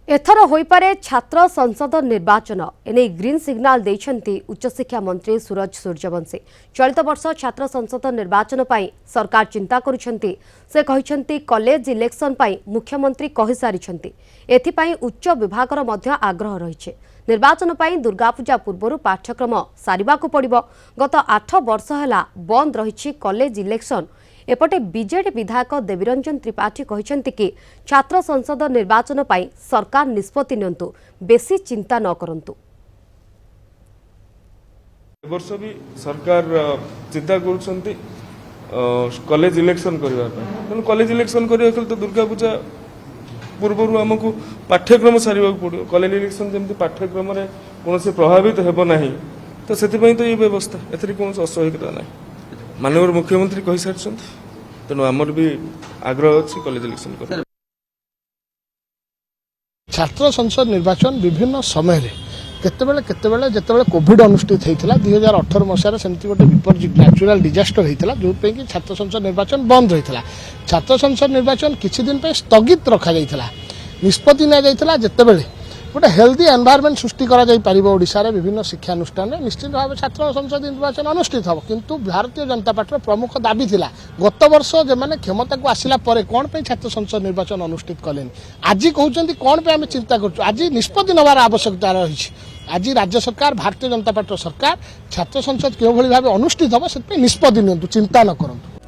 एथर होइपारे छात्र संसद निर्वाचन एने ग्रीन सिग्नाल देइछन्ति उच्च शिक्षा मंत्री सूरज सूर्यवंशी। चलित वर्ष छात्र संसद निर्वाचन पाई सरकार चिंता करुछन्ति। से कहिछन्ति कॉलेज इलेक्शन पाई मुख्यमंत्री कहि सारिछन्ति। एथिपाई उच्च विभागर मध्य आग्रह रहिछे। निर्वाचन पाई दुर्गा पूजा पूर्व पाठ्यक्रम सारिबाकु पड़िबो। गत 8 वर्ष हैला बंद रहिछि कॉलेज इलेक्शन। एपटे बीजेडी विधायक देवीरंजन त्रिपाठी कहिसेंति कि छात्र संसद निर्वाचन पाई सरकार निष्पत्ति नियंतु, बेसी चिंता न करंतु। वर्ष भी सरकार चिंता करुछंती कॉलेज इलेक्शन करबा पय। कॉलेज इलेक्शन करिया तो दुर्गा पूजा पूर्व आमको पाठ्यक्रम सारिबा पड़ो। कॉलेज इलेक्शन जेमति पाठ्यक्रम रे कोनोसे प्रभावित हेबो नाही, तो सेतिपई तो ये व्यवस्था एथरि कोनोसे असहयोगिता नाही। माननीय मुख्यमंत्री कहि सारिछन्ति, तेणु आमर भी आग्रह अच्छी कॉलेज इलेक्शन कर। छात्र संसद निर्वाचन विभिन्न समय केतेबेले जितेबाला कोविड अनुष्ठित होता 2018 मसीह सेमती गोटे विपर्य नेचुरल डिजास्टर होता जो कि छात्र संसद निर्वाचन बंद होता। छात्र संसद निर्वाचन किछि दिन पे स्थगित रखा जाइथिला। निष्पत्ति ना जाइथिला जेतेबेले गोटे हेल्दी एनवायरनमेंट सृष्टि करा जाई परिबो। ओडिसा रे विभिन्न शिक्षा अनुष्ठान में निश्चित भाव छात्र संसद निर्वाचन अनुष्ठित हो, किंतु भारतीय जनता पार्टी प्रमुख दाबी थिला गत वर्ष जे माने क्षमता को आसिला परे कोन पे छात्र संसद निर्वाचन अनुष्ठित कलेन। आज कहउचंती कोन पे हम चिंता करछु। आज निष्पत्ति नवार आवश्यकता रहिछि। आज राज्य सरकार भारतीय जनता पार्टी सरकार छात्र संसद केउ भली भाबे अनुष्ठित हो से निष्पत्ति नियंतु, चिंता न करंतु।